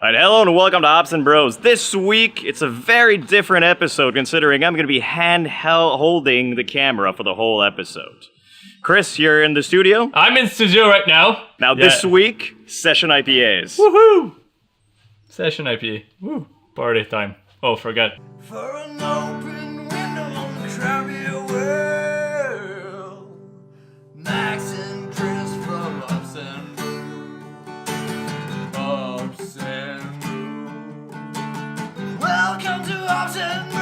All right, hello and welcome to Hops and Bros. This week, it's a very different episode considering I'm going to be holding the camera for the whole episode. Chris, you're in the studio? I'm in studio right now. Now this week, Session IPAs. Woohoo! Session IPA. Woo! Party time. Oh, forgot. For an open window on the crowded world, Max and Chris from Hops and Hops and welcome to Hops and Bros.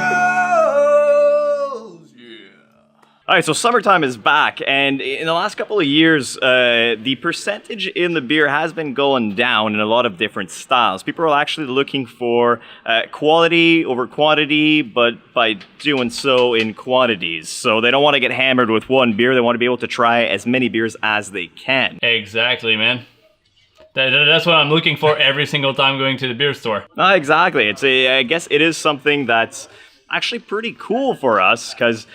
Yeah. All right, so summertime is back, and in the last couple of years, the percentage in the beer has been going down in a lot of different styles. People are actually looking for quality over quantity, but by doing so in quantities. So they don't want to get hammered with one beer. They want to be able to try as many beers as they can. Exactly, man. That's what I'm looking for every single time going to the beer store. Exactly. I guess it is something that's actually pretty cool for us because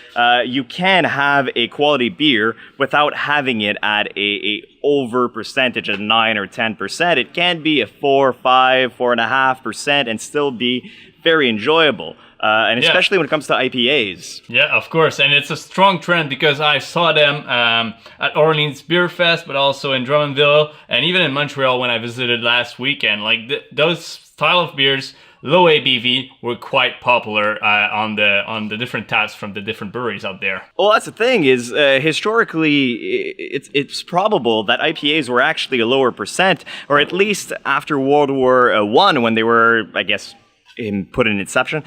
you can have a quality beer without having it at a over percentage at 9 or 10%. It can be a 4, 5, 4.5% and still be very enjoyable. And especially when it comes to IPAs. Yeah, of course. And it's a strong trend because I saw them at Orleans Beer Fest, but also in Drummondville and even in Montreal when I visited last weekend. Like those style of beers, low ABV, were quite popular on the different taps from the different breweries out there. Well, that's the thing is historically, it's probable that IPAs were actually a lower percent, or at least after World War I when they were, I guess, put in Inception,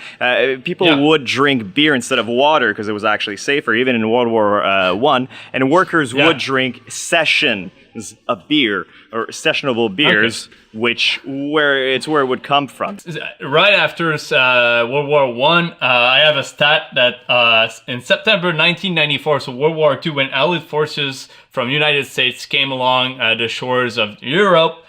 people would drink beer instead of water because it was actually safer, even in World War I, and workers would drink sessions of beer or sessionable beers, where it would come from. Right after World War I have a stat that in September 1994, so World War II, when Allied forces from United States came along the shores of Europe,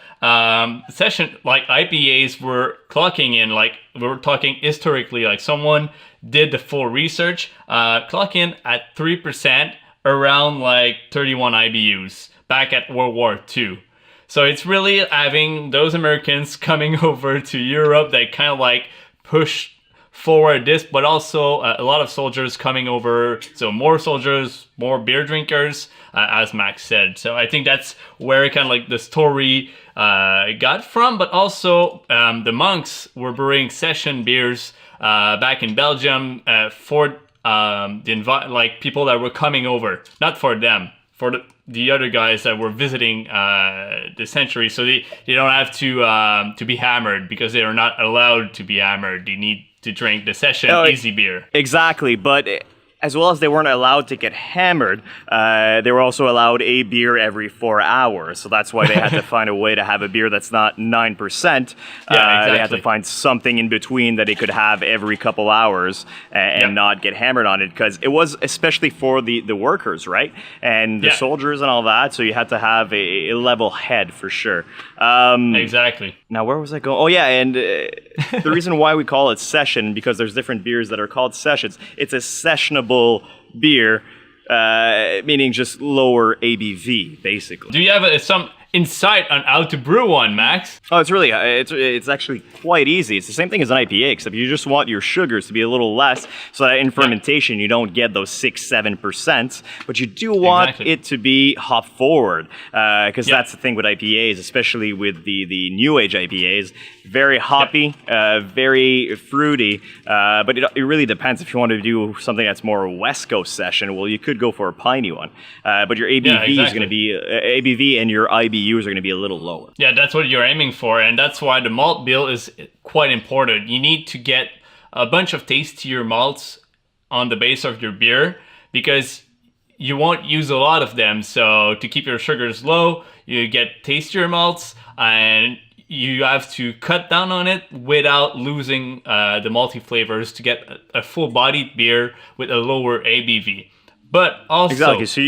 session like IPAs were clocking in, like we were talking historically, like someone did the full research, clock in at 3% around like 31 IBUs back at World War II. So it's really having those Americans coming over to Europe that kind of like push forward this, but also a lot of soldiers coming over. So more soldiers, more beer drinkers, as Max said. So I think that's where kind of like the story got from, but also the monks were brewing session beers back in Belgium for like people that were coming over, not for them, for the other guys that were visiting the century, so they don't have to be hammered because they are not allowed to be hammered. They need to drink the session easy beer. Exactly, but as well as they weren't allowed to get hammered, they were also allowed a beer every 4 hours. So that's why they had to find a way to have a beer that's not 9%. Exactly. They had to find something in between that they could have every couple hours and not get hammered on it, because it was especially for the workers, right? And the soldiers and all that. So you had to have a level head for sure. Exactly. Now, where was I going? Oh, yeah, and the reason why we call it session, because there's different beers that are called sessions. It's a sessionable beer, meaning just lower ABV, basically. Do you have some insight on how to brew one, Max? Oh, it's really, it's actually quite easy. It's the same thing as an IPA, except you just want your sugars to be a little less, so that in fermentation you don't get those 6-7%, but you do want it to be hop forward, because that's the thing with IPAs, especially with the new age IPAs. Very hoppy, very fruity, but it really depends. If you want to do something that's more West Coast session, well, you could go for a piney one, but your ABV is going to be ABV and your IBUs are going to be a little lower. Yeah, that's what you're aiming for, and that's why the malt bill is quite important. You need to get a bunch of tastier malts on the base of your beer because you won't use a lot of them. So to keep your sugars low, you get tastier malts, and you have to cut down on it without losing the malty flavors to get a full-bodied beer with a lower ABV. But also, so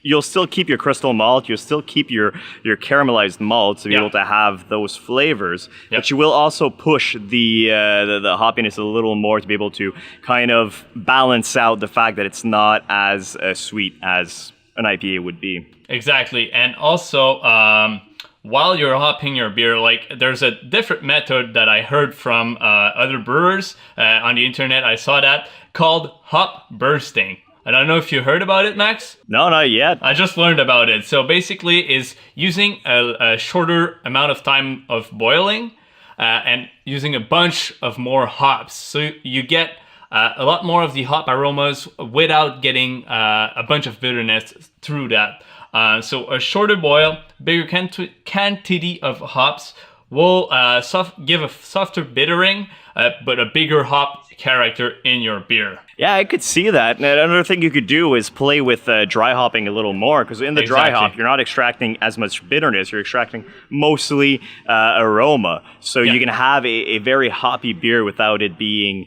you'll still keep your crystal malt, you'll still keep your caramelized malt to be able to have those flavors, but you will also push the hoppiness a little more to be able to kind of balance out the fact that it's not as sweet as an IPA would be. Exactly, and also while you're hopping your beer, like there's a different method that I heard from other brewers on the internet. I saw that called hop bursting. I don't know if you heard about it, Max. No, not yet. I just learned about it. So basically is using a shorter amount of time of boiling and using a bunch of more hops. So you get a lot more of the hop aromas without getting a bunch of bitterness through that. So a shorter boil, bigger quantity of hops will give a softer bittering, but a bigger hop character in your beer. Yeah, I could see that. And another thing you could do is play with dry hopping a little more, because in the dry hop, you're not extracting as much bitterness. You're extracting mostly aroma. So you can have a very hoppy beer without it being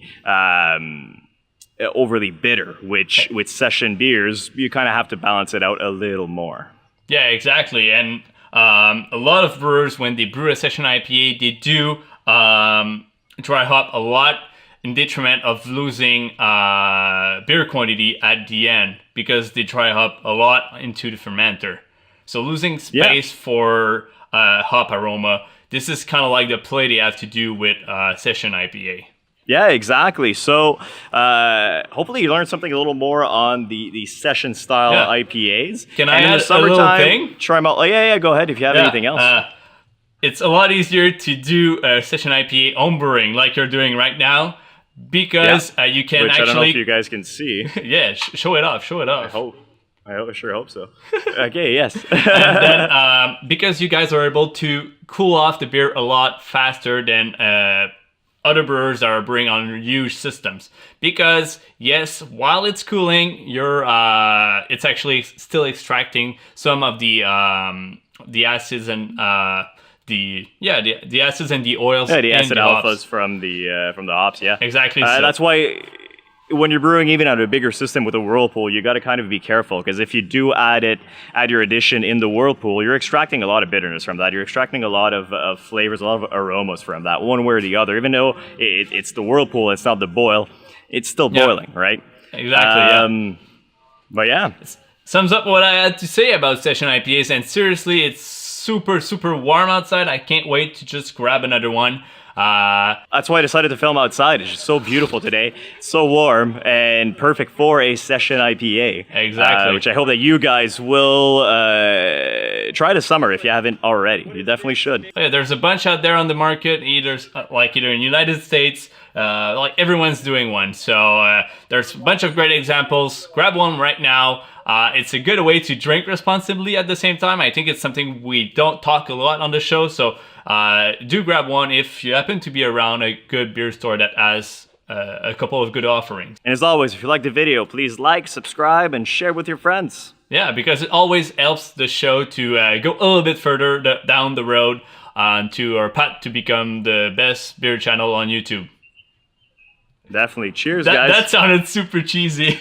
overly bitter, which with session beers, you kind of have to balance it out a little more. Yeah, exactly. And a lot of brewers, when they brew a session IPA, they do dry hop a lot, in detriment of losing beer quantity at the end, because they dry hop a lot into the fermenter. So losing space for hop aroma. This is kind of like the play they have to do with session IPA. Yeah, exactly. So hopefully you learned something a little more on the session style IPAs. Can I add a little thing? Try them out. Oh, yeah, go ahead if you have anything else. It's a lot easier to do a session IPA homebrewing like you're doing right now, because you can I don't know if you guys can see. Yeah, show it off. I sure hope so. Okay, yes. And then because you guys are able to cool off the beer a lot faster than other brewers that are brewing on huge systems. Because yes, while it's cooling, it's actually still extracting some of the acids and the acids and the oils. Yeah, the acid alphas hops. from the hops. Yeah, exactly. That's why when you're brewing even out of a bigger system with a whirlpool, you got to kind of be careful, because if you do add your addition in the whirlpool, you're extracting a lot of bitterness from that. You're extracting a lot of flavors, a lot of aromas from that, one way or the other. Even though it's the whirlpool, it's not the boil, it's still boiling, right? Exactly. But yeah, sums up what I had to say about session IPAs. And seriously, it's super, super warm outside. I can't wait to just grab another one. That's why I decided to film outside. It's just so beautiful today. It's so warm and perfect for a session IPA. Exactly. Which I hope that you guys will try this summer if you haven't already. You definitely should. Yeah, there's a bunch out there on the market, either in United States, like everyone's doing one. So there's a bunch of great examples. Grab one right now. It's a good way to drink responsibly at the same time. I think it's something we don't talk a lot on the show. So do grab one if you happen to be around a good beer store that has a couple of good offerings. And as always, if you like the video, please like, subscribe, and share with your friends. Yeah, because it always helps the show to go a little bit further down the road to our path to become the best beer channel on YouTube. Definitely. Cheers, guys. That sounded super cheesy.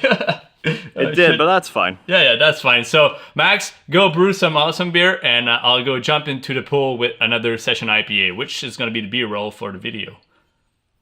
It did, but that's fine. Yeah, that's fine. So, Max, go brew some awesome beer, and I'll go jump into the pool with another session IPA, which is going to be the B-roll for the video.